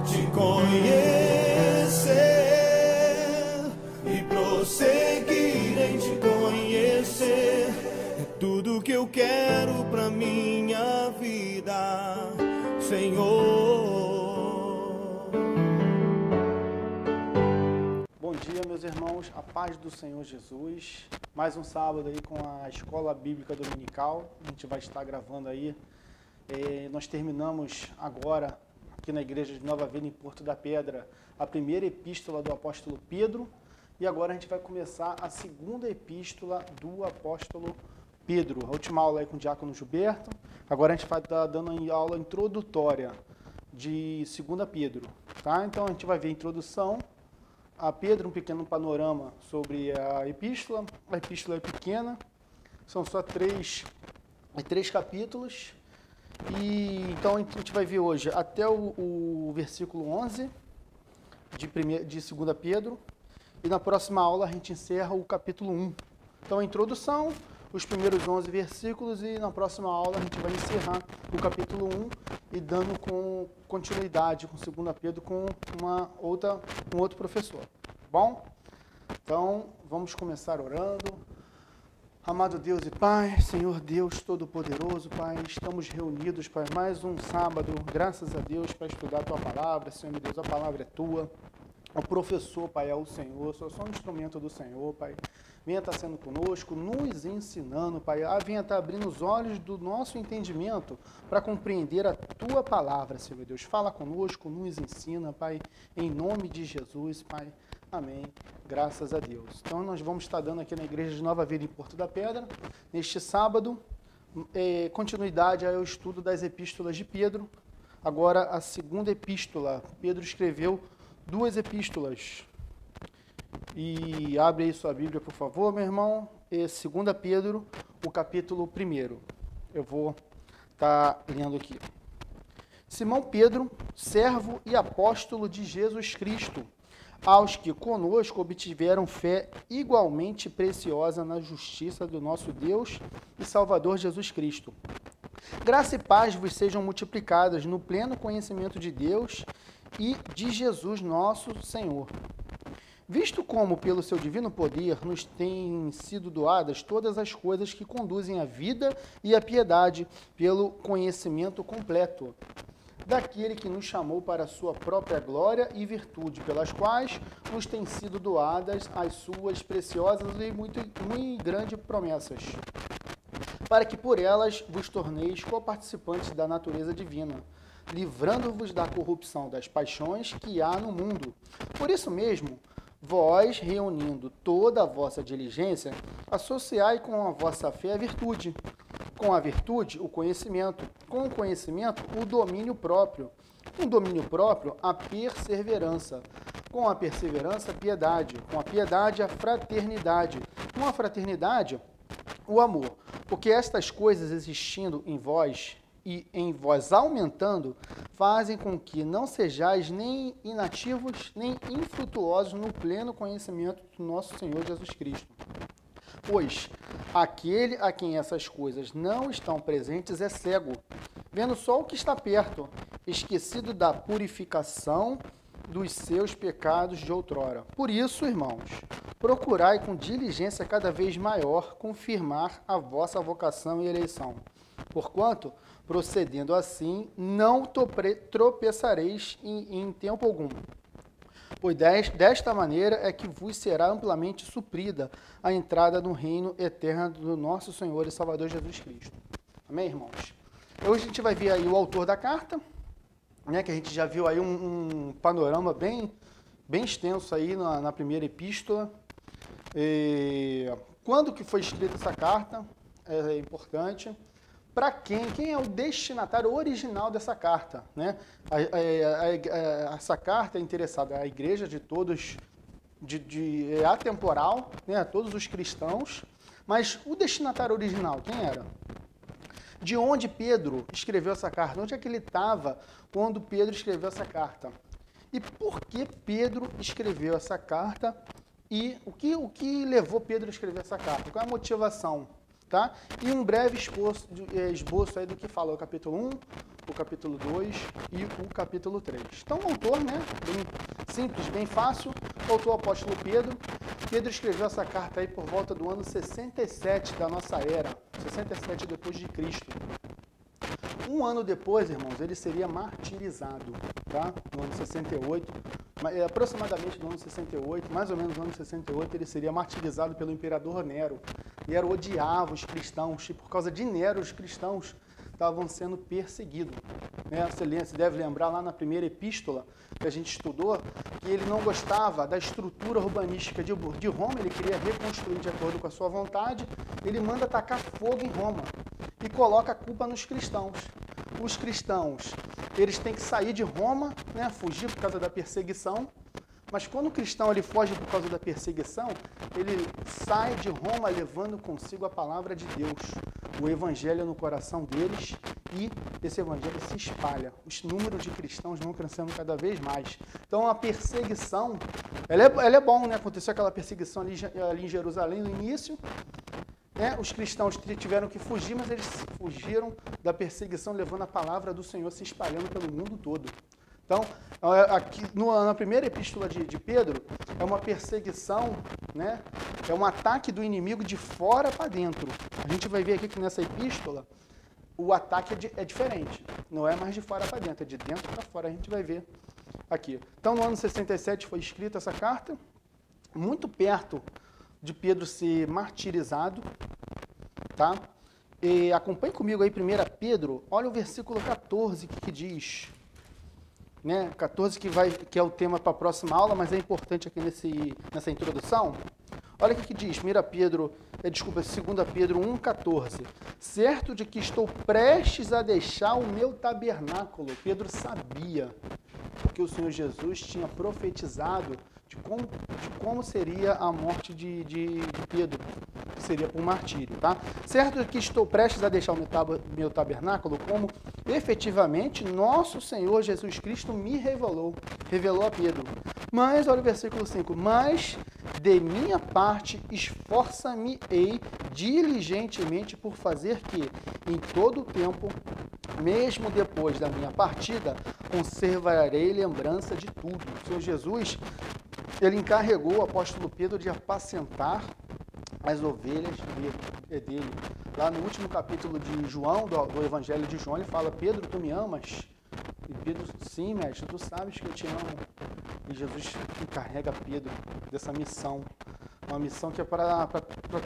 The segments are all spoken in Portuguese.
Te conhecer e prosseguir em te conhecer é tudo que eu quero pra minha vida, Senhor. Bom dia, meus irmãos, a paz do Senhor Jesus. Mais um sábado aí com a Escola Bíblica Dominical. A gente vai estar gravando aí. Nós terminamos agora, aqui na Igreja de Nova Vida, em Porto da Pedra, a primeira epístola do apóstolo Pedro. E agora a gente vai começar a segunda epístola do apóstolo Pedro. A última aula aí com o diácono Gilberto. Agora a gente vai estar dando a aula introdutória de 2 Pedro. Tá? Então a gente vai ver a introdução a Pedro, um pequeno panorama sobre a epístola. A epístola é pequena, são só três capítulos. E então a gente vai ver hoje até o versículo 11 de 2 Pedro. E na próxima aula a gente encerra o capítulo 1. Então a introdução, os primeiros 11 versículos, e na próxima aula a gente vai encerrar o capítulo 1 e dando continuidade com 2 Pedro com outro professor. Bom? Então, vamos começar orando. Amado Deus e Pai, Senhor Deus Todo-Poderoso, Pai, estamos reunidos para mais um sábado, graças a Deus, para estudar a Tua Palavra. Senhor meu Deus, a Palavra é Tua. O professor, Pai, é o Senhor, sou só um instrumento do Senhor, Pai. Venha estar sendo conosco, nos ensinando, Pai. Venha estar abrindo os olhos do nosso entendimento para compreender a Tua Palavra, Senhor meu Deus. Fala conosco, nos ensina, Pai, em nome de Jesus, Pai. Amém. Graças a Deus. Então, nós vamos estar dando aqui na Igreja de Nova Vida, em Porto da Pedra, neste sábado, continuidade ao estudo das epístolas de Pedro. Agora, a segunda epístola. Pedro escreveu 2 epístolas. E abre aí sua Bíblia, por favor, meu irmão. 2 Pedro, o capítulo 1. Eu vou estar lendo aqui. Simão Pedro, servo e apóstolo de Jesus Cristo, aos que conosco obtiveram fé igualmente preciosa na justiça do nosso Deus e Salvador Jesus Cristo. Graça e paz vos sejam multiplicadas no pleno conhecimento de Deus e de Jesus nosso Senhor. Visto como, pelo seu divino poder, nos têm sido doadas todas as coisas que conduzem à vida e à piedade, pelo conhecimento completo daquele que nos chamou para a sua própria glória e virtude, pelas quais nos têm sido doadas as suas preciosas e muito grandes promessas, para que por elas vos torneis coparticipantes da natureza divina, livrando-vos da corrupção das paixões que há no mundo. Por isso mesmo, vós, reunindo toda a vossa diligência, associai com a vossa fé a virtude, com a virtude, o conhecimento, com o conhecimento, o domínio próprio, com o domínio próprio, a perseverança, com a perseverança, a piedade, com a piedade, a fraternidade, com a fraternidade, o amor. Porque estas coisas existindo em vós e em vós aumentando, fazem com que não sejais nem inativos, nem infrutuosos no pleno conhecimento do nosso Senhor Jesus Cristo. Pois aquele a quem essas coisas não estão presentes é cego, vendo só o que está perto, esquecido da purificação dos seus pecados de outrora. Por isso, irmãos, procurai com diligência cada vez maior confirmar a vossa vocação e eleição. Porquanto, procedendo assim, não tropeçareis em tempo algum. Pois desta maneira é que vos será amplamente suprida a entrada no reino eterno do nosso Senhor e Salvador Jesus Cristo. Amém, irmãos? Hoje a gente vai ver aí o autor da carta, né, que a gente já viu aí um panorama bem extenso aí na primeira epístola. Quando que foi escrita essa carta? É importante. Para quem é o destinatário original dessa carta, né? Essa carta é interessada à igreja de todos, atemporal, né? A todos os cristãos, mas o destinatário original, quem era? De onde Pedro escreveu essa carta? Onde é que ele estava quando Pedro escreveu essa carta? E por que Pedro escreveu essa carta? E o que levou Pedro a escrever essa carta? Qual é a motivação? Tá? E um breve esboço aí do que fala o capítulo 1, o capítulo 2 e o capítulo 3. Então, o autor, né, bem simples, bem fácil, o autor apóstolo Pedro. Pedro escreveu essa carta aí por volta do ano 67 da nossa era, 67 depois de Cristo. Um ano depois, irmãos, ele seria martirizado, tá? No ano 68, aproximadamente no ano 68, mais ou menos no ano 68, ele seria martirizado pelo imperador Nero. Nero odiava os cristãos e por causa de Nero os cristãos estavam sendo perseguidos. Né? Você deve lembrar lá na primeira epístola que a gente estudou que ele não gostava da estrutura urbanística de Roma, ele queria reconstruir de acordo com a sua vontade, ele manda atacar fogo em Roma e coloca a culpa nos cristãos. Os cristãos, eles têm que sair de Roma, né, fugir por causa da perseguição, mas quando o cristão ele foge por causa da perseguição, ele sai de Roma levando consigo a palavra de Deus, o evangelho no coração deles, e esse evangelho se espalha. Os números de cristãos vão crescendo cada vez mais. Então a perseguição, ela é bom, né? Aconteceu aquela perseguição ali em Jerusalém no início, né? Os cristãos tiveram que fugir, mas eles fugiram da perseguição levando a palavra do Senhor se espalhando pelo mundo todo. Então, aqui na primeira epístola de Pedro, é uma perseguição, né? É um ataque do inimigo de fora para dentro. A gente vai ver aqui que nessa epístola, o ataque é diferente. Não é mais de fora para dentro, é de dentro para fora. A gente vai ver aqui. Então, no ano 67 foi escrita essa carta, muito perto de Pedro ser martirizado, tá? E acompanhe comigo aí 1 Pedro, olha o versículo 14 que diz... Né, 14 que é o tema para a próxima aula, mas é importante aqui nessa introdução. Olha o que diz, 2 Pedro 1,14. Certo de que estou prestes a deixar o meu tabernáculo. Pedro sabia, porque o Senhor Jesus tinha profetizado de como seria a morte de Pedro, que seria por martírio, tá? Certo de que estou prestes a deixar o meu tabernáculo, como efetivamente nosso Senhor Jesus Cristo me revelou a Pedro. Mas, olha o versículo 5, mas de minha parte esforça-me-ei diligentemente por fazer que, em todo o tempo, mesmo depois da minha partida, conservarei lembrança de tudo. O Senhor Jesus, ele encarregou o apóstolo Pedro de apacentar as ovelhas dele. Lá no último capítulo de João, do Evangelho de João, ele fala, Pedro, tu me amas? E Pedro, sim, mestre, tu sabes que eu te amo. E Jesus encarrega Pedro dessa missão. Uma missão que é para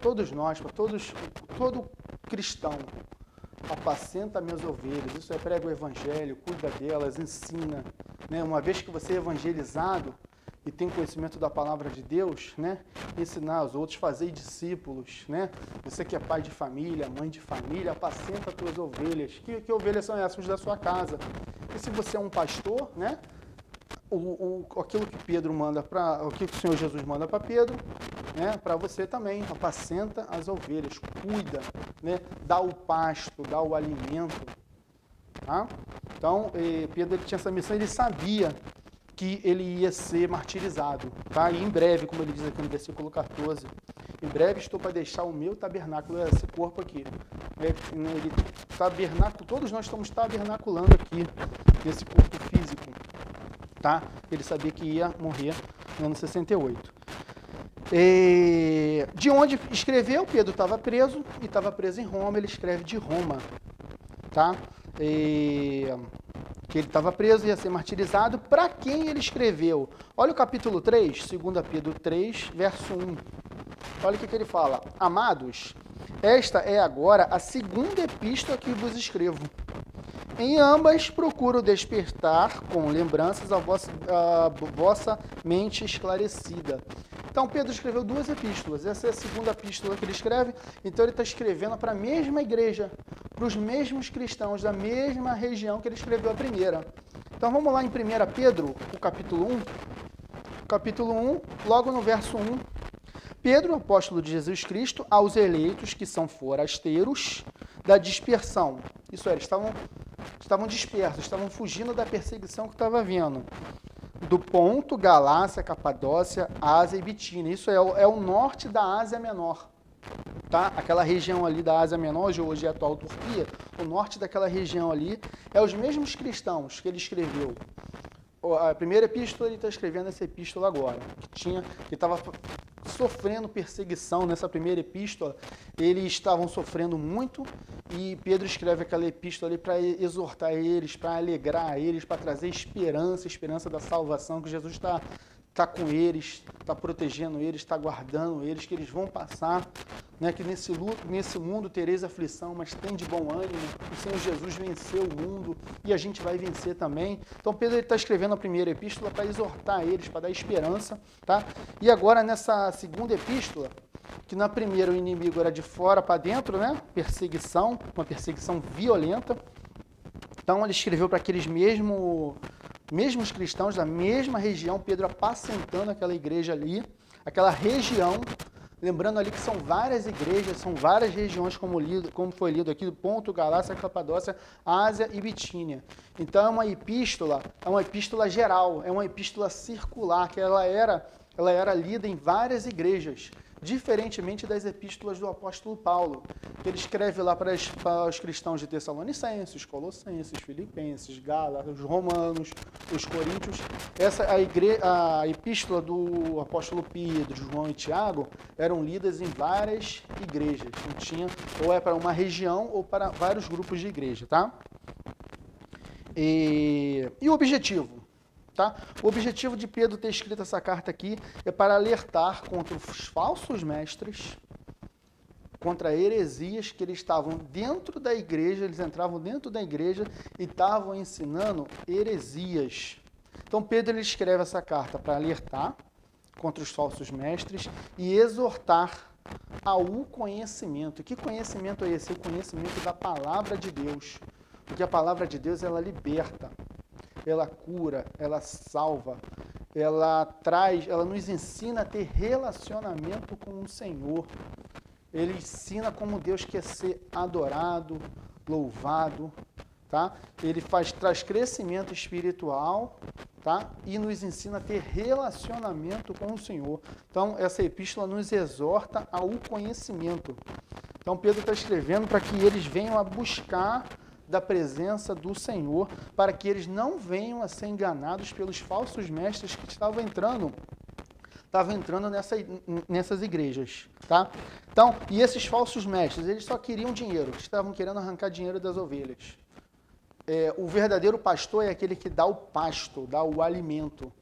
todos nós, para todo cristão. Apacenta minhas ovelhas, isso é prega o Evangelho, cuida delas, ensina. Né? Uma vez que você é evangelizado, e tem conhecimento da palavra de Deus, né? Ensinar aos outros, fazer discípulos, né? Você que é pai de família, mãe de família, apacenta as tuas ovelhas. Que ovelhas são essas da sua casa? E se você é um pastor, né? Aquilo que Pedro manda o que o Senhor Jesus manda para Pedro, né? Para você também, apacenta as ovelhas, cuida, né? Dá o pasto, dá o alimento, tá? Então, Pedro ele tinha essa missão, ele sabia que ele ia ser martirizado, tá? E em breve, como ele diz aqui no versículo 14, em breve estou para deixar o meu tabernáculo, esse corpo aqui. Todos nós estamos tabernaculando aqui, nesse corpo físico, tá? Ele sabia que ia morrer no ano 68. De onde escreveu? Pedro estava preso, e estava preso em Roma, ele escreve de Roma, tá? Que ele estava preso e ia ser martirizado. Para quem ele escreveu? Olha o capítulo 3, 2 Pedro 3, verso 1. Olha o que ele fala. Amados, esta é agora a segunda epístola que vos escrevo. Em ambas procuro despertar com lembranças a vossa mente esclarecida. Então, Pedro escreveu 2 epístolas. Essa é a segunda epístola que ele escreve. Então, ele está escrevendo para a mesma igreja, para os mesmos cristãos da mesma região que ele escreveu a primeira. Então, vamos lá em 1 Pedro, o capítulo 1. Capítulo 1, logo no verso 1. Pedro, apóstolo de Jesus Cristo, aos eleitos que são forasteiros da dispersão. Isso é, eles estavam dispersos, estavam fugindo da perseguição que estava vindo. Do Ponto, Galácia, Capadócia, Ásia e Bitínia. Isso é o norte da Ásia Menor. tá? Aquela região ali da Ásia Menor, hoje é a atual Turquia, o norte daquela região ali, é os mesmos cristãos que ele escreveu. A primeira epístola, ele está escrevendo essa epístola agora, que estava sofrendo perseguição nessa primeira epístola, eles estavam sofrendo muito, e Pedro escreve aquela epístola ali para exortar eles, para alegrar eles, para trazer esperança da salvação, que Jesus está com eles, está protegendo eles, está guardando eles, que eles vão passar, né, que nesse mundo tereis aflição, mas tem de bom ânimo, o Senhor Jesus venceu o mundo e a gente vai vencer também. Então Pedro está escrevendo a primeira epístola para exortar eles, para dar esperança, tá? E agora nessa segunda epístola, que na primeira o inimigo era de fora para dentro, né? Perseguição, uma perseguição violenta. Então ele escreveu para aqueles mesmos cristãos da mesma região, Pedro apacentando aquela igreja ali, aquela região, lembrando ali que são várias igrejas, são várias regiões, como foi lido aqui, do Ponto, Galácia, Capadócia, Ásia e Bitínia. Então é uma epístola geral, é uma epístola circular, que ela era lida em várias igrejas, diferentemente das epístolas do apóstolo Paulo, que ele escreve lá para os cristãos de Tessalonicenses, Colossenses, Filipenses, Gálatas, os Romanos, os Coríntios. A epístola do apóstolo Pedro, João e Tiago eram lidas em várias igrejas, não tinha, ou é para uma região ou para vários grupos de igreja, tá? E o objetivo? Tá? O objetivo de Pedro ter escrito essa carta aqui é para alertar contra os falsos mestres, contra heresias que eles estavam dentro da igreja, eles entravam dentro da igreja e estavam ensinando heresias. Então Pedro ele escreve essa carta para alertar contra os falsos mestres e exortar ao conhecimento. Que conhecimento é esse? O conhecimento da palavra de Deus. Porque a palavra de Deus ela liberta. Ela cura, ela salva, ela nos ensina a ter relacionamento com o Senhor. Ele ensina como Deus quer ser adorado, louvado, tá? Ele traz crescimento espiritual, tá? E nos ensina a ter relacionamento com o Senhor. Então, essa epístola nos exorta ao conhecimento. Então, Pedro está escrevendo para que eles venham a buscar da presença do Senhor, para que eles não venham a ser enganados pelos falsos mestres que estavam entrando nessas igrejas, tá? Então, e esses falsos mestres, eles só queriam dinheiro, estavam querendo arrancar dinheiro das ovelhas. O verdadeiro pastor é aquele que dá o pasto, dá o alimento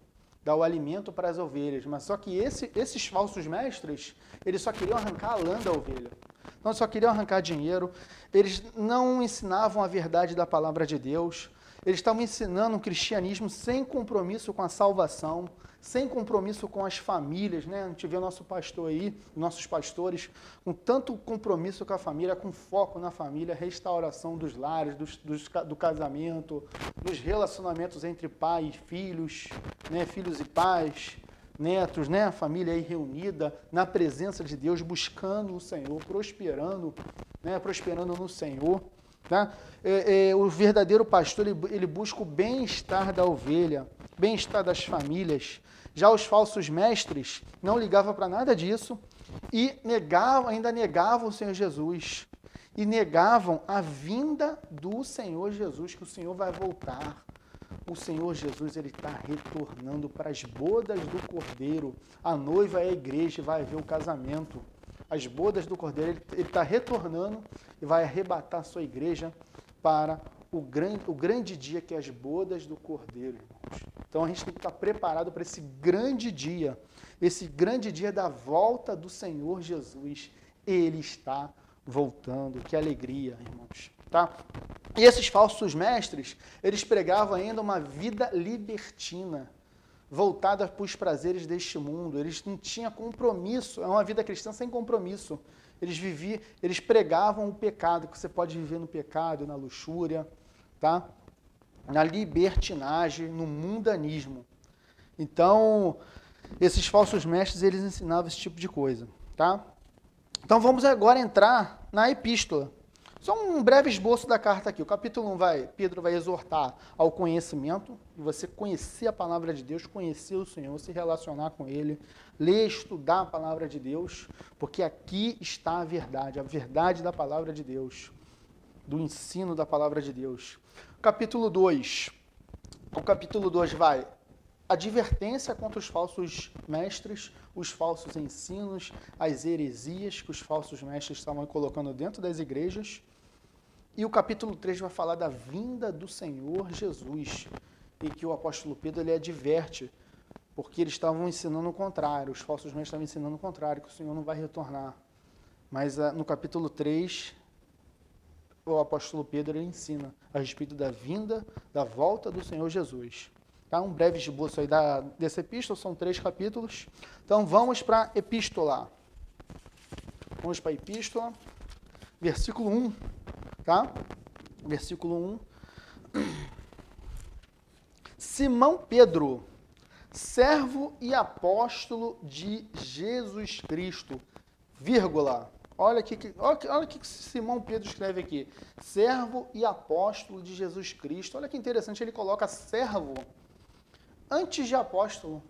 para as ovelhas, mas só que esses falsos mestres, eles só queriam arrancar a lã da ovelha. Então, só queriam arrancar dinheiro, eles não ensinavam a verdade da palavra de Deus, eles estavam ensinando um cristianismo sem compromisso com a salvação, sem compromisso com as famílias, né? A gente vê o nosso pastor aí, nossos pastores, com tanto compromisso com a família, com foco na família, restauração dos lares, do casamento, dos relacionamentos entre pai e filhos, né? Filhos e pais, netos, né? A família aí reunida na presença de Deus, buscando o Senhor, prosperando, né? Prosperando no Senhor. Tá? O verdadeiro pastor, ele busca o bem-estar da ovelha, bem-estar das famílias. Já os falsos mestres não ligavam para nada disso e ainda negavam o Senhor Jesus. E negavam a vinda do Senhor Jesus, que o Senhor vai voltar. O Senhor Jesus está retornando para as bodas do Cordeiro. A noiva é a igreja e vai haver o casamento. As bodas do Cordeiro, ele está retornando e vai arrebatar a sua igreja para o grande dia que é as bodas do Cordeiro, irmãos. Então a gente tem que estar preparado para esse grande dia da volta do Senhor Jesus. Ele está voltando, que alegria, irmãos. Tá? E esses falsos mestres, eles pregavam ainda uma vida libertina, voltada para os prazeres deste mundo. Eles não tinham compromisso, é uma vida cristã sem compromisso. Eles pregavam o pecado, que você pode viver no pecado, na luxúria, tá? Na libertinagem, no mundanismo. Então, esses falsos mestres, eles ensinavam esse tipo de coisa, tá? Então, vamos agora entrar na epístola. Só um breve esboço da carta aqui. O capítulo 1 Pedro vai exortar ao conhecimento, e você conhecer a palavra de Deus, conhecer o Senhor, se relacionar com Ele, ler, estudar a palavra de Deus, porque aqui está a verdade da palavra de Deus, do ensino da palavra de Deus. Capítulo 2. O capítulo 2 vai advertência contra os falsos mestres, os falsos ensinos, as heresias que os falsos mestres estavam colocando dentro das igrejas. E o capítulo 3 vai falar da vinda do Senhor Jesus, em que o apóstolo Pedro ele adverte, porque eles estavam ensinando o contrário, os falsos mestres estavam ensinando o contrário, que o Senhor não vai retornar. Mas no capítulo 3, o apóstolo Pedro ele ensina a respeito da vinda, da volta do Senhor Jesus. Tá? Um breve esboço aí dessa epístola, são 3 capítulos. Então vamos para a epístola. Vamos para a epístola, versículo 1. Tá? Versículo 1. Simão Pedro, servo e apóstolo de Jesus Cristo, vírgula. Olha que Simão Pedro escreve aqui. Servo e apóstolo de Jesus Cristo. Olha que interessante, ele coloca servo antes de apóstolo.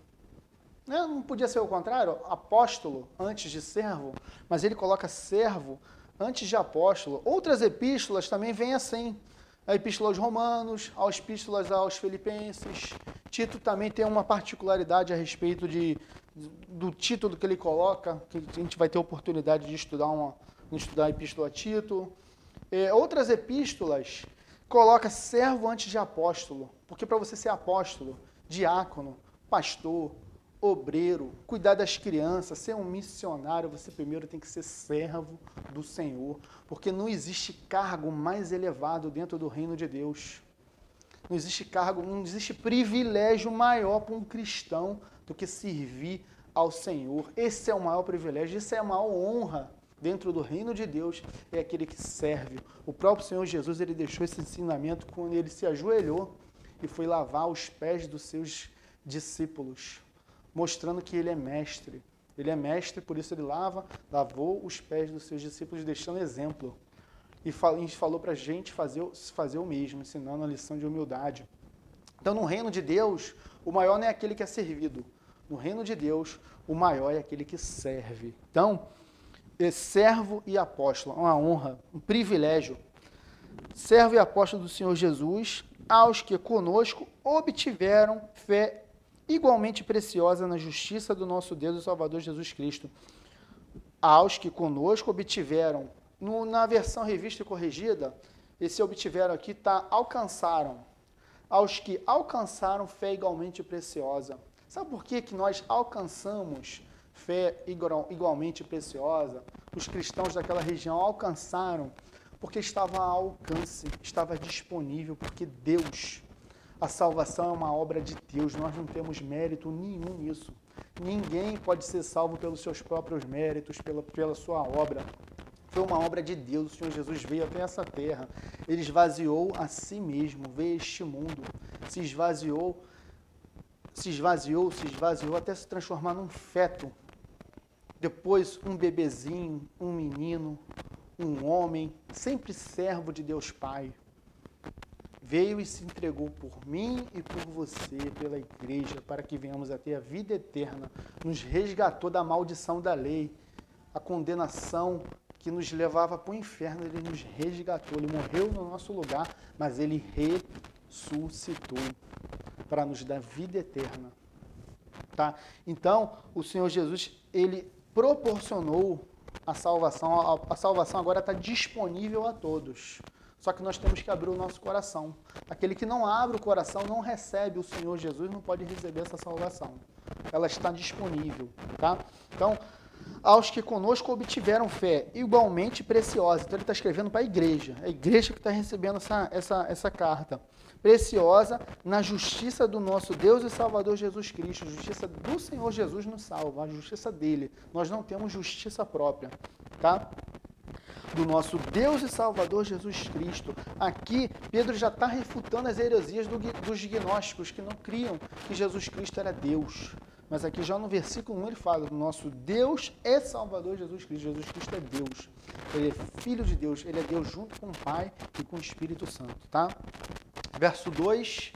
Não podia ser o contrário? Apóstolo antes de servo, mas ele coloca servo antes de apóstolo. Outras epístolas também vêm assim. A epístola aos Romanos, as epístolas aos Filipenses. Tito também tem uma particularidade a respeito do título que ele coloca, que a gente vai ter oportunidade de estudar a epístola a Tito. Outras epístolas coloca servo antes de apóstolo, porque para você ser apóstolo, diácono, pastor, obreiro, cuidar das crianças, ser um missionário, você primeiro tem que ser servo do Senhor, porque não existe cargo mais elevado dentro do reino de Deus. Não existe cargo, não existe privilégio maior para um cristão do que servir ao Senhor. Esse é o maior privilégio, essa é a maior honra dentro do reino de Deus, é aquele que serve. O próprio Senhor Jesus, ele deixou esse ensinamento quando ele se ajoelhou e foi lavar os pés dos seus discípulos, mostrando que ele é mestre. Ele é mestre, por isso ele lavou os pés dos seus discípulos, deixando exemplo. E falou para a gente fazer o mesmo, ensinando a lição de humildade. Então, no reino de Deus, o maior não é aquele que é servido. No reino de Deus, o maior é aquele que serve. Então, servo e apóstolo, uma honra, um privilégio. Servo e apóstolo do Senhor Jesus, aos que conosco obtiveram fé igualmente preciosa na justiça do nosso Deus e Salvador Jesus Cristo. Aos que conosco obtiveram, na versão revista e corrigida, esse obtiveram aqui está alcançaram. Aos que alcançaram fé igualmente preciosa. Sabe por que nós alcançamos fé igualmente preciosa? Os cristãos daquela região alcançaram porque estava ao alcance, estava disponível, porque Deus, a salvação é uma obra de Deus, nós não temos mérito nenhum nisso. Ninguém pode ser salvo pelos seus próprios méritos, pela sua obra. Foi uma obra de Deus, o Senhor Jesus veio até essa terra, ele esvaziou a si mesmo, veio a este mundo, se esvaziou até se transformar num feto. Depois um bebezinho, um menino, um homem, sempre servo de Deus Pai. Veio e se entregou por mim e por você, pela igreja, para que venhamos a ter a vida eterna. Nos resgatou da maldição da lei, a condenação que nos levava para o inferno, ele nos resgatou. Ele morreu no nosso lugar, mas ele ressuscitou para nos dar vida eterna. Tá? Então, o Senhor Jesus, ele proporcionou a salvação. A salvação agora está disponível a todos. Só que nós temos que abrir o nosso coração. Aquele que não abre o coração, não recebe o Senhor Jesus, não pode receber essa salvação. Ela está disponível. Tá? Então, aos que conosco obtiveram fé igualmente preciosa. Então ele está escrevendo para a igreja que está recebendo essa carta. Preciosa na justiça do nosso Deus e Salvador Jesus Cristo. A justiça do Senhor Jesus nos salva, a justiça dele. Nós não temos justiça própria, tá? Do nosso Deus e Salvador Jesus Cristo. Aqui, Pedro já está refutando as heresias dos gnósticos que não criam que Jesus Cristo era Deus. Mas aqui já no versículo 1 ele fala: nosso Deus é Salvador Jesus Cristo. Jesus Cristo é Deus. Ele é Filho de Deus. Ele é Deus junto com o Pai e com o Espírito Santo, tá? Verso 2.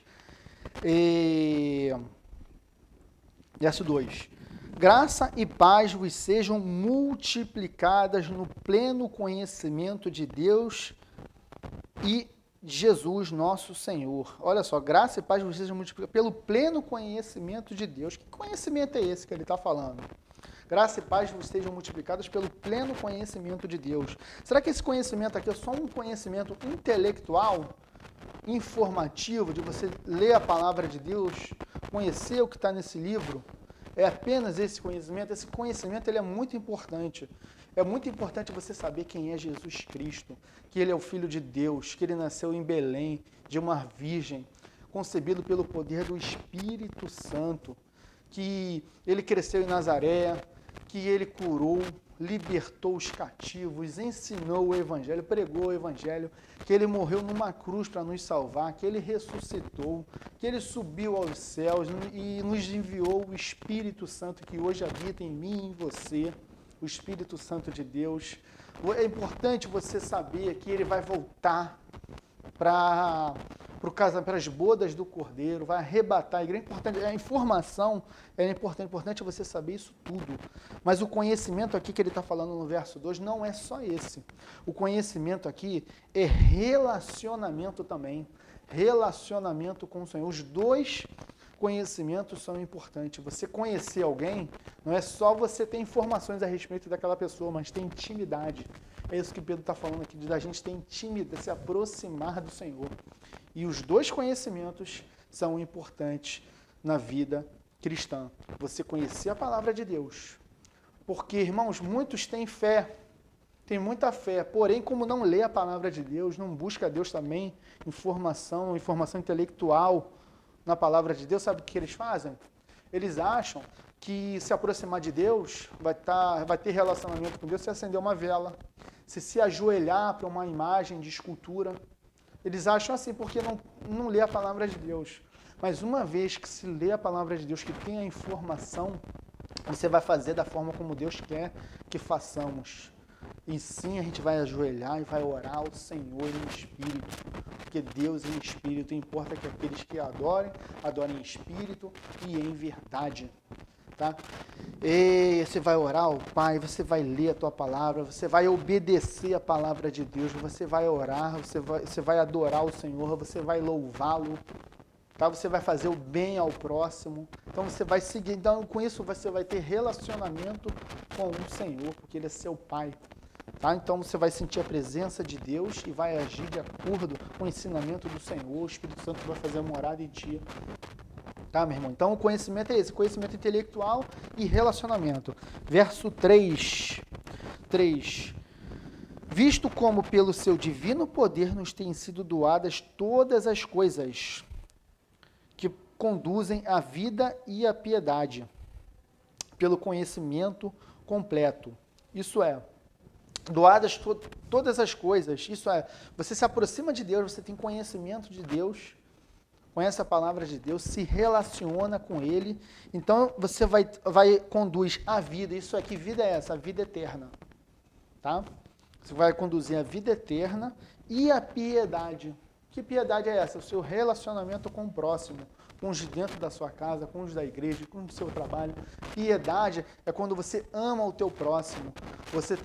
Verso 2. Graça e paz vos sejam multiplicadas no pleno conhecimento de Deus e Jesus, nosso Senhor. Olha só, graça e paz vos sejam multiplicadas pelo pleno conhecimento de Deus. Que conhecimento é esse que ele está falando? Graça e paz vos sejam multiplicadas pelo pleno conhecimento de Deus. Será que esse conhecimento aqui é só um conhecimento intelectual, informativo, de você ler a palavra de Deus, conhecer o que está nesse livro? É apenas esse conhecimento? Esse conhecimento ele é muito importante. É muito importante você saber quem é Jesus Cristo, que ele é o Filho de Deus, que ele nasceu em Belém, de uma virgem, concebido pelo poder do Espírito Santo, que ele cresceu em Nazaré, que ele curou, libertou os cativos, ensinou o Evangelho, pregou o Evangelho, que ele morreu numa cruz para nos salvar, que ele ressuscitou, que ele subiu aos céus e nos enviou o Espírito Santo que hoje habita em mim e em você, o Espírito Santo de Deus. É importante você saber que ele vai voltar para as bodas do Cordeiro, vai arrebatar a igreja. A informação é importante você saber isso tudo. Mas o conhecimento aqui que ele está falando no verso 2 não é só esse. O conhecimento aqui é relacionamento também. Relacionamento com o Senhor. Os dois conhecimentos são importantes. Você conhecer alguém não é só você ter informações a respeito daquela pessoa, mas ter intimidade. É isso que Pedro está falando aqui, da gente ter intimidade, se aproximar do Senhor. E os dois conhecimentos são importantes na vida cristã. Você conhecer a palavra de Deus. Porque, irmãos, muitos têm fé, têm muita fé, porém, como não lê a palavra de Deus, não busca a Deus também, informação intelectual na palavra de Deus, sabe o que eles fazem? Eles acham que se aproximar de Deus, vai ter relacionamento com Deus, se acender uma vela, se ajoelhar para uma imagem de escultura. Eles acham assim porque não lê a palavra de Deus. Mas uma vez que se lê a palavra de Deus, que tem a informação, você vai fazer da forma como Deus quer que façamos. E sim, a gente vai ajoelhar e vai orar ao Senhor em espírito. Porque Deus em espírito, importa que aqueles que adorem em espírito e em verdade. Tá? E você vai orar ao Pai, você vai ler a tua palavra, você vai obedecer a palavra de Deus, você vai orar, você vai adorar o Senhor, você vai louvá-lo, tá? Você vai fazer o bem ao próximo. Então você vai seguir, então com isso você vai ter relacionamento com o Senhor, porque Ele é seu Pai. Tá? Então você vai sentir a presença de Deus e vai agir de acordo com o ensinamento do Senhor. O Espírito Santo vai fazer morada em ti. Tá, meu irmão? Então o conhecimento é esse, conhecimento intelectual e relacionamento. Verso 3. Visto como pelo seu divino poder nos têm sido doadas todas as coisas que conduzem à vida e à piedade, pelo conhecimento completo. Isso é, doadas todas as coisas, isso é, você se aproxima de Deus, você tem conhecimento de Deus, conhece a palavra de Deus, se relaciona com Ele, então você conduz a vida, isso aqui, vida é essa, a vida eterna, tá? Você vai conduzir a vida eterna e a piedade. Que piedade é essa? O seu relacionamento com o próximo, com os de dentro da sua casa, com os da igreja, com o seu trabalho. Piedade é quando você ama o teu próximo, você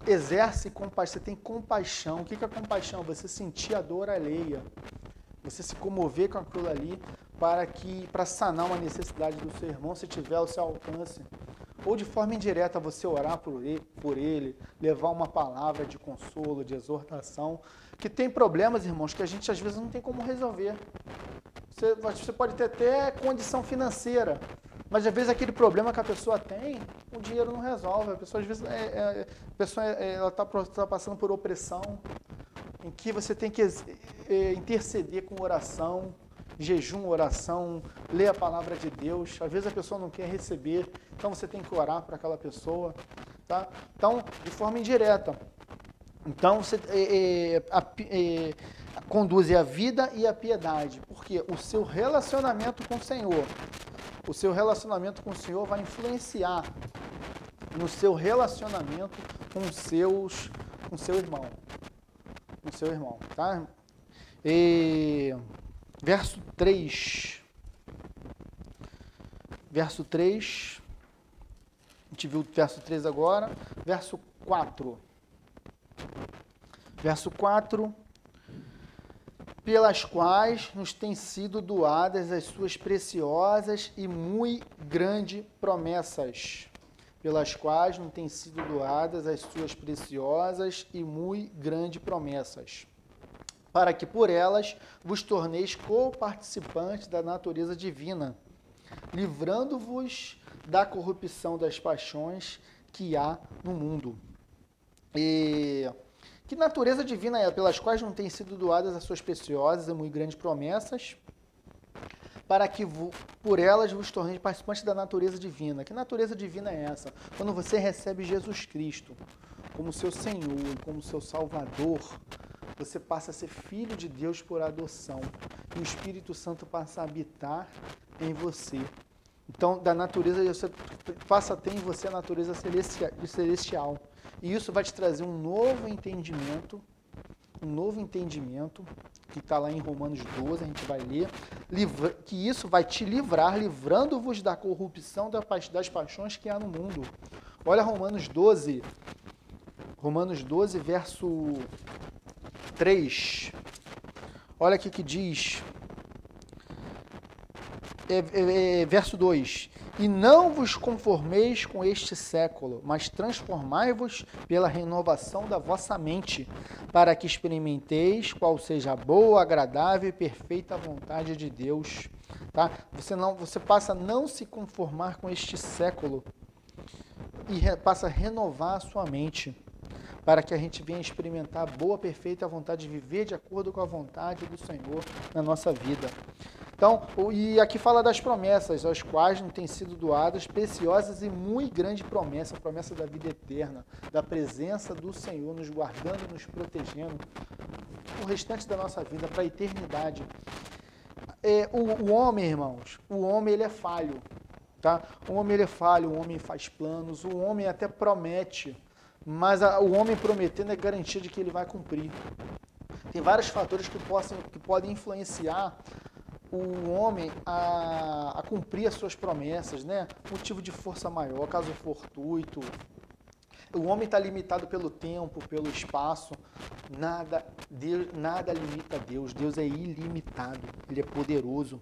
exerce compaixão, você tem compaixão. O que é compaixão? Você sentir a dor alheia. Você se comover com aquilo ali para sanar uma necessidade do seu irmão, se tiver ao seu alcance. Ou de forma indireta, você orar por ele, levar uma palavra de consolo, de exortação. Que tem problemas, irmãos, que a gente às vezes não tem como resolver. Você pode ter até condição financeira, mas às vezes aquele problema que a pessoa tem, o dinheiro não resolve. A pessoa às vezes está passando por opressão, em que você tem que interceder com oração, jejum, oração, ler a palavra de Deus. Às vezes a pessoa não quer receber, então você tem que orar para aquela pessoa, tá? Então, de forma indireta. Então, você conduz a vida e a piedade, porque o seu relacionamento com o Senhor, O seu relacionamento com o Senhor vai influenciar no seu relacionamento com seu irmão. Com seu irmão, tá? Verso 3. Verso 3. A gente viu o verso 3 agora. Verso 4. Verso 4. Pelas quais nos têm sido doadas as suas preciosas e muito grandes promessas. Pelas quais nos têm sido doadas as suas preciosas e muito grandes promessas. Para que por elas vos torneis co-participantes da natureza divina, livrando-vos da corrupção das paixões que há no mundo. Que natureza divina é? Pelas quais não têm sido doadas as suas preciosas e muito grandes promessas, para que por elas vos torneis participantes da natureza divina. Que natureza divina é essa? Quando você recebe Jesus Cristo como seu Senhor, como seu Salvador, você passa a ser filho de Deus por adoção. E o Espírito Santo passa a habitar em você. Então, da natureza, você passa a ter em você a natureza celestial. E isso vai te trazer um novo entendimento, que está lá em Romanos 12, a gente vai ler, que isso vai te livrar, livrando-vos da corrupção das paixões que há no mundo. Olha Romanos 12, verso 3. Olha aqui que diz, verso 2. E não vos conformeis com este século, mas transformai-vos pela renovação da vossa mente, para que experimenteis qual seja a boa, agradável e perfeita vontade de Deus. Tá? Você passa a não se conformar com este século e passa a renovar a sua mente, para que a gente venha experimentar a boa, perfeita vontade de viver de acordo com a vontade do Senhor na nossa vida. Então, e aqui fala das promessas, as quais não têm sido doadas, preciosas e muito grande promessa, a promessa da vida eterna, da presença do Senhor nos guardando, nos protegendo, o restante da nossa vida, para a eternidade. O homem, irmãos, o homem ele é falho, tá? O homem ele é falho, o homem faz planos, o homem até promete, mas o homem prometendo é garantia de que ele vai cumprir. Tem vários fatores que podem influenciar o homem a cumprir as suas promessas, né? Motivo de força maior, caso fortuito. O homem está limitado pelo tempo, pelo espaço. Nada limita Deus. Deus é ilimitado. Ele é poderoso.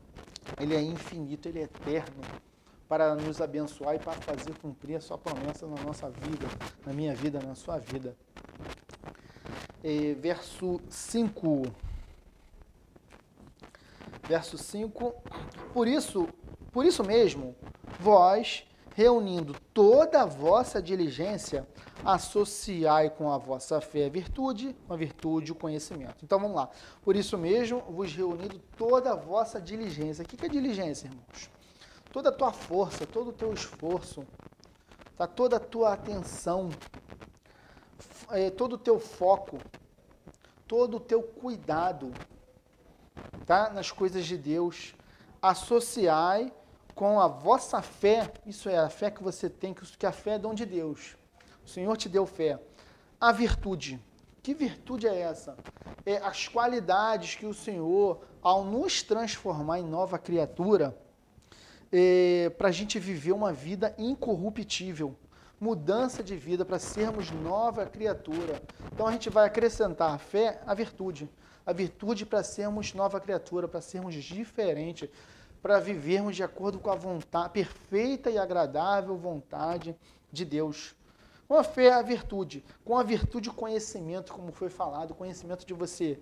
Ele é infinito. Ele é eterno. Para nos abençoar e para fazer cumprir a sua promessa na nossa vida, na minha vida, na sua vida. Verso 5. Verso 5, por isso mesmo, vós, reunindo toda a vossa diligência, associai com a vossa fé a virtude, com a virtude o conhecimento. Então vamos lá. Por isso mesmo, vos reunindo toda a vossa diligência. O que é diligência, irmãos? Toda a tua força, todo o teu esforço, tá? Toda a tua atenção, todo o teu foco, todo o teu cuidado, tá? Nas coisas de Deus, associai com a vossa fé, isso é a fé que você tem, que a fé é dom de Deus. O Senhor te deu fé. A virtude. Que virtude é essa? É as qualidades que o Senhor, ao nos transformar em nova criatura, para a gente viver uma vida incorruptível, mudança de vida, para sermos nova criatura. Então a gente vai acrescentar a fé à virtude. A virtude para sermos nova criatura, para sermos diferentes, para vivermos de acordo com a vontade, perfeita e agradável vontade de Deus. Com a fé, a virtude. Com a virtude, o conhecimento, como foi falado, o conhecimento de você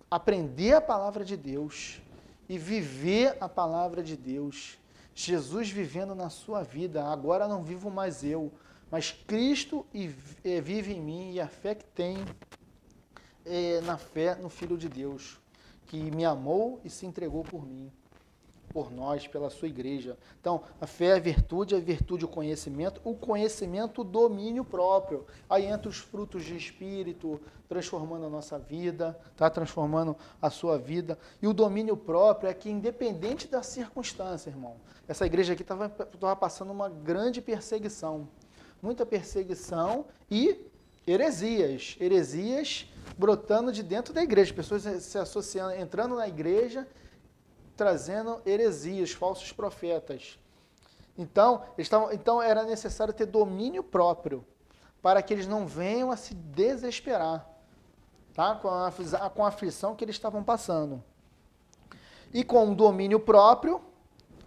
aprender a palavra de Deus e viver a palavra de Deus. Jesus vivendo na sua vida. Agora não vivo mais eu, mas Cristo vive em mim, e a fé que tenho na fé no Filho de Deus, que me amou e se entregou por mim. por nós, pela sua igreja. Então, a fé é a virtude o conhecimento o domínio próprio. Aí entra os frutos de espírito, transformando a nossa vida, tá? Transformando a sua vida. E o domínio próprio é que, independente da circunstância, irmão, essa igreja aqui estava passando uma grande perseguição. Muita perseguição e heresias brotando de dentro da igreja, pessoas se associando, entrando na igreja, trazendo heresias, falsos profetas. Então era necessário ter domínio próprio, para que eles não venham a se desesperar, tá? Com a aflição que eles estavam passando. E com o domínio próprio,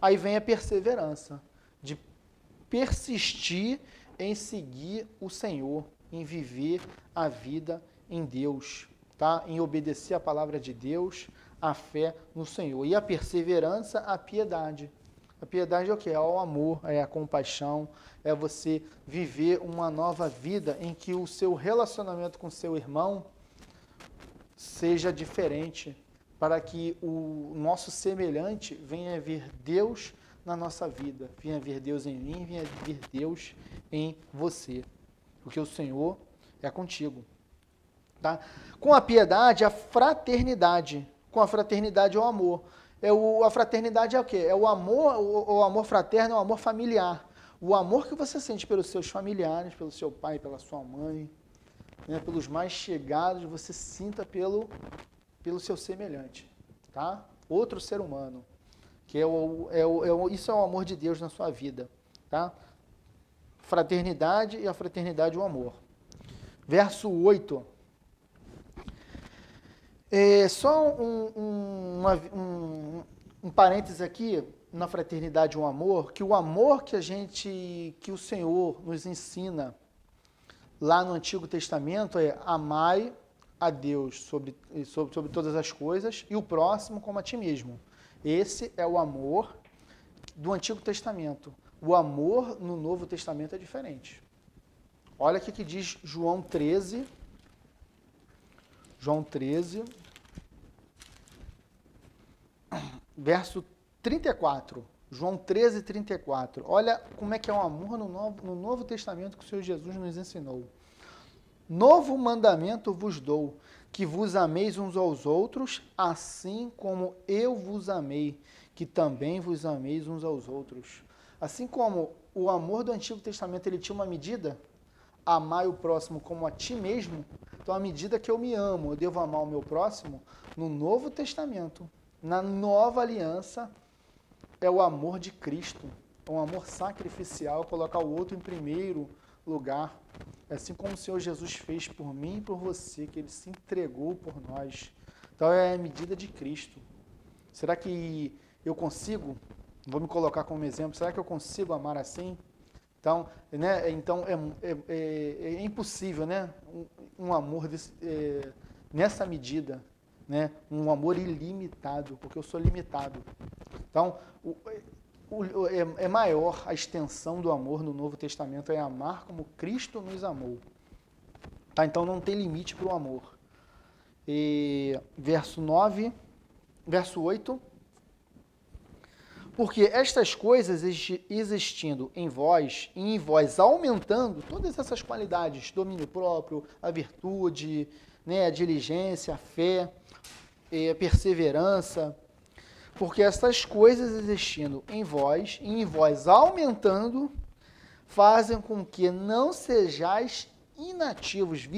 aí vem a perseverança, de persistir em seguir o Senhor, em viver a vida em Deus, tá? Em obedecer a palavra de Deus, a fé no Senhor. E a perseverança, a piedade. A piedade é o quê? É o amor, é a compaixão, é você viver uma nova vida em que o seu relacionamento com seu irmão seja diferente, para que o nosso semelhante venha ver Deus na nossa vida, venha ver Deus em mim, venha ver Deus em você, porque o Senhor é contigo. Tá? Com a piedade, a fraternidade. Com a fraternidade é o amor. A fraternidade é o quê? É o amor fraterno, é o amor familiar. O amor que você sente pelos seus familiares, pelo seu pai, pela sua mãe, né, pelos mais chegados, você sinta pelo seu semelhante, tá? Outro ser humano, que isso é o amor de Deus na sua vida, tá? Fraternidade e a fraternidade, o amor. Verso 8. Só um parênteses aqui, na fraternidade e o amor, que o amor que o Senhor nos ensina lá no Antigo Testamento é amai a Deus sobre todas as coisas e o próximo como a ti mesmo. Esse é o amor do Antigo Testamento. O amor no Novo Testamento é diferente. Olha o que diz João 13. João 13, verso 34. João 13, 34. Olha como é que é o amor no Novo Testamento que o Senhor Jesus nos ensinou. Novo mandamento vos dou, que vos ameis uns aos outros, assim como eu vos amei, que também vos ameis uns aos outros. Assim como o amor do Antigo Testamento ele tinha uma medida, amar o próximo como a ti mesmo, então à medida que eu me amo, eu devo amar o meu próximo, no Novo Testamento, na nova aliança, é o amor de Cristo, é um amor sacrificial, colocar o outro em primeiro lugar, assim como o Senhor Jesus fez por mim e por você, que Ele se entregou por nós. Então é a medida de Cristo. Será que eu consigo? Vou me colocar como exemplo, será que eu consigo amar assim? Então, né, é impossível, né, um amor nessa medida, né, um amor ilimitado, porque eu sou limitado. Então, é maior a extensão do amor no Novo Testamento, é amar como Cristo nos amou. Tá? Então, não tem limite para o amor. Verso 8. Porque estas coisas existindo em vós, e em vós aumentando, todas essas qualidades, domínio próprio, a virtude, né, a diligência, a fé, a perseverança, porque estas coisas existindo em vós, e em vós aumentando, fazem com que não sejais inativos,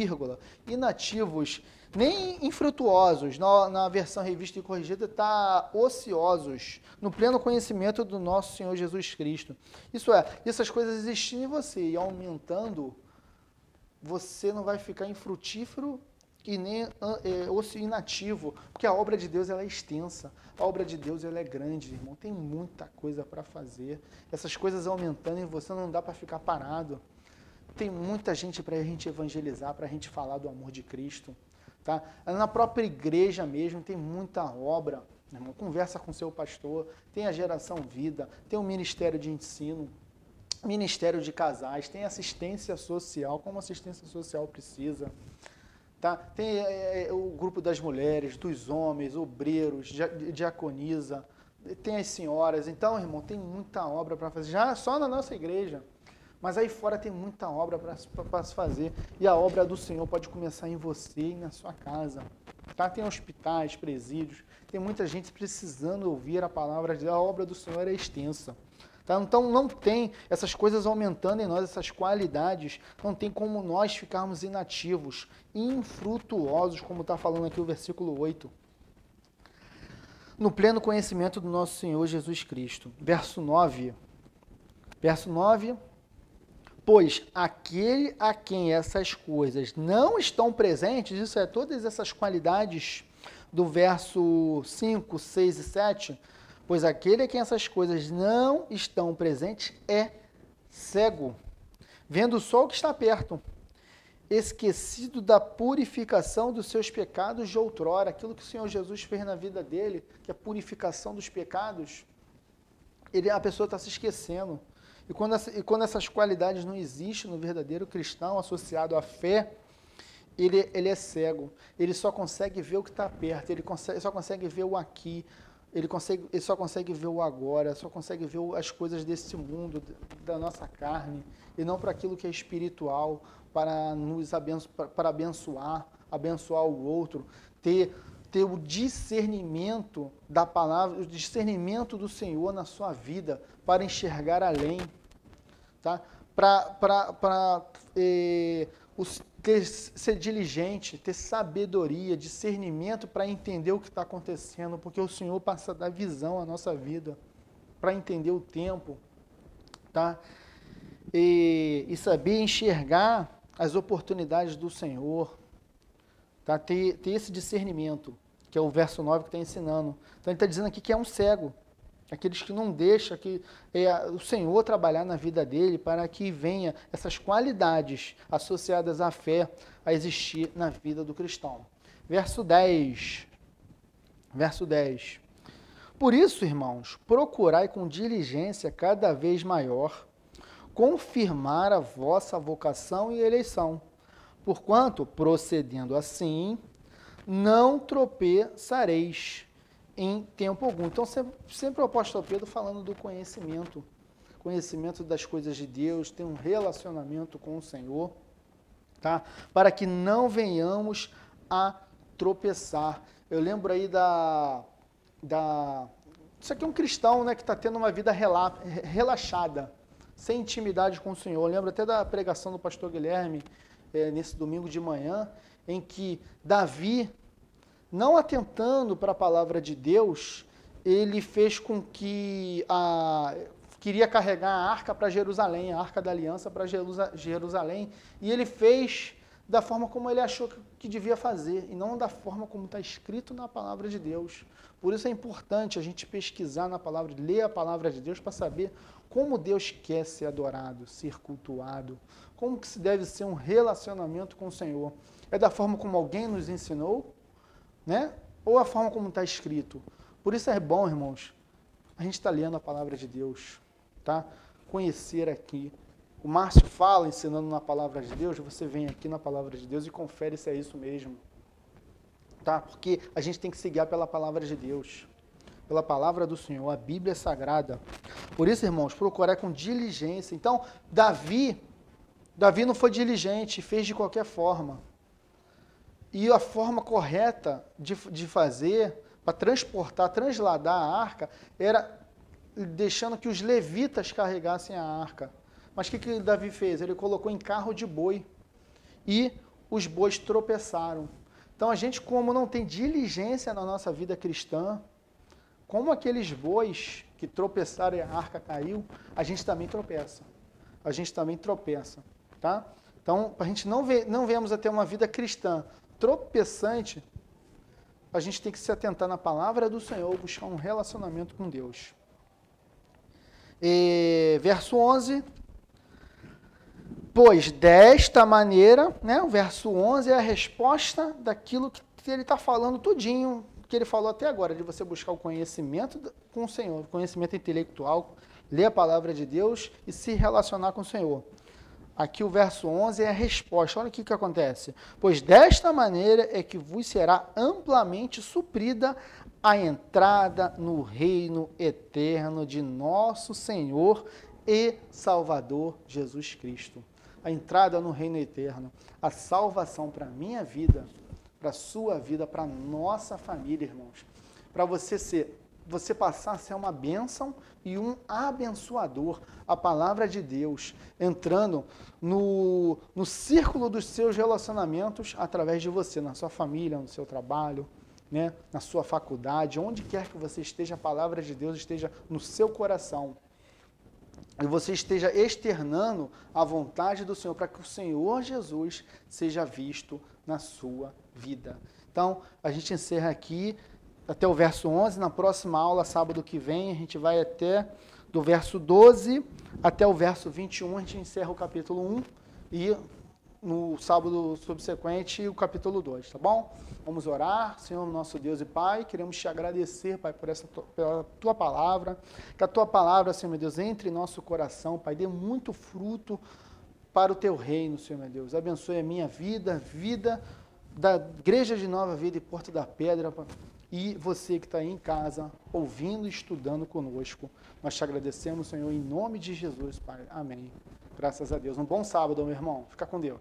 inativos, nem infrutuosos, na versão revista e corrigida está ociosos, no pleno conhecimento do nosso Senhor Jesus Cristo. Isso é, essas coisas existindo em você e aumentando, você não vai ficar infrutífero e nem inativo, porque a obra de Deus ela é extensa, a obra de Deus ela é grande, irmão, tem muita coisa para fazer. Essas coisas aumentando em você não dá para ficar parado. Tem muita gente para a gente evangelizar, para a gente falar do amor de Cristo. Tá? Na própria igreja mesmo tem muita obra, irmão. Conversa com seu pastor, tem a Geração Vida, tem o Ministério de Ensino, Ministério de Casais, tem assistência social, como assistência social precisa. Tá? Tem o grupo das mulheres, dos homens, obreiros, diaconisa, tem as senhoras. Então, irmão, tem muita obra para fazer, já só na nossa igreja. Mas aí fora tem muita obra para se fazer. E a obra do Senhor pode começar em você e na sua casa. Tá? Tem hospitais, presídios, tem muita gente precisando ouvir a palavra de Deus. A obra do Senhor é extensa. Tá? Então não tem essas coisas aumentando em nós, essas qualidades, não tem como nós ficarmos inativos, infrutuosos, como está falando aqui o versículo 8. No pleno conhecimento do nosso Senhor Jesus Cristo. Verso 9. Verso 9. Pois aquele a quem essas coisas não estão presentes, isso é, todas essas qualidades do verso 5, 6 e 7, pois aquele a quem essas coisas não estão presentes é cego, vendo só o que está perto, esquecido da purificação dos seus pecados de outrora, aquilo que o Senhor Jesus fez na vida dele, que é a purificação dos pecados, a pessoa está se esquecendo. E quando essas qualidades não existem no verdadeiro cristão, associado à fé, ele é cego. Ele só consegue ver o que está perto, ele só consegue ver o aqui, ele só consegue ver o agora, só consegue ver as coisas desse mundo, da nossa carne, e não para aquilo que é espiritual, para nos abençoar o outro, ter o discernimento da palavra, o discernimento do Senhor na sua vida, para enxergar além, tá? Ser diligente, ter sabedoria, discernimento para entender o que está acontecendo, porque o Senhor passa a dar visão à nossa vida, para entender o tempo, tá? E saber enxergar as oportunidades do Senhor, tá? Ter esse discernimento, que é o verso 9 que está ensinando. Então ele está dizendo aqui que é um cego, aqueles que não deixam que o Senhor trabalhar na vida dele para que venha essas qualidades associadas à fé a existir na vida do cristão. Verso 10. Por isso, irmãos, procurai com diligência cada vez maior confirmar a vossa vocação e eleição, porquanto, procedendo assim, não tropeçareis em tempo algum. Então, sempre o apóstolo Pedro falando do conhecimento das coisas de Deus, ter um relacionamento com o Senhor, tá? Para que não venhamos a tropeçar. Eu lembro aí isso aqui é um cristão, né, que está tendo uma vida relaxada, sem intimidade com o Senhor. Eu lembro até da pregação do pastor Guilherme, nesse domingo de manhã, em que Davi, não atentando para a palavra de Deus, ele fez com que queria carregar a arca para Jerusalém, a arca da aliança para Jerusalém, e ele fez da forma como ele achou que devia fazer, e não da forma como está escrito na palavra de Deus. Por isso é importante a gente pesquisar na palavra, ler a palavra de Deus para saber como Deus quer ser adorado, ser cultuado, como que se deve ser um relacionamento com o Senhor. É da forma como alguém nos ensinou, né? Ou a forma como está escrito. Por isso é bom, irmãos, a gente está lendo a palavra de Deus, tá? Conhecer aqui. O Márcio fala ensinando na palavra de Deus, você vem aqui na palavra de Deus e confere se é isso mesmo, tá? Porque a gente tem que se guiar pela palavra de Deus, pela palavra do Senhor, a Bíblia é sagrada. Por isso, irmãos, procurar com diligência. Então, Davi não foi diligente, fez de qualquer forma. E a forma correta de fazer, para transladar a arca, era deixando que os levitas carregassem a arca. Mas o que Davi fez? Ele colocou em carro de boi e os bois tropeçaram. Então a gente, como não tem diligência na nossa vida cristã, como aqueles bois que tropeçaram e a arca caiu, a gente também tropeça. Tá? Então, para a gente não venhamos a ter uma vida cristã tropeçante, a gente tem que se atentar na palavra do Senhor, buscar um relacionamento com Deus. Verso 11, pois desta maneira, né, o verso 11 é a resposta daquilo que ele está falando tudinho, que ele falou até agora, de você buscar o conhecimento com o Senhor, conhecimento intelectual, ler a palavra de Deus e se relacionar com o Senhor. Aqui o verso 11 é a resposta. Olha o que acontece. Pois desta maneira é que vos será amplamente suprida a entrada no reino eterno de nosso Senhor e Salvador Jesus Cristo. A entrada no reino eterno, a salvação para a minha vida, para a sua vida, para a nossa família, irmãos. Para você passar a ser uma bênção e um abençoador. A palavra de Deus entrando no círculo dos seus relacionamentos através de você, na sua família, no seu trabalho, né, na sua faculdade, onde quer que você esteja, a palavra de Deus esteja no seu coração. E você esteja externando a vontade do Senhor, para que o Senhor Jesus seja visto na sua vida. Então, a gente encerra aqui até o verso 11. Na próxima aula, sábado que vem, a gente vai até do verso 12 até o verso 21, a gente encerra o capítulo 1 e no sábado subsequente o capítulo 2, tá bom? Vamos orar. Senhor, nosso Deus e Pai, queremos te agradecer, Pai, pela tua palavra, que a tua palavra, Senhor meu Deus, entre em nosso coração, Pai, dê muito fruto para o teu reino, Senhor meu Deus. Abençoe a minha vida, vida da Igreja de Nova Vida e Porto da Pedra, Pai. E você que está aí em casa, ouvindo e estudando conosco, nós te agradecemos, Senhor, em nome de Jesus, Pai. Amém. Graças a Deus. Um bom sábado, meu irmão. Fica com Deus.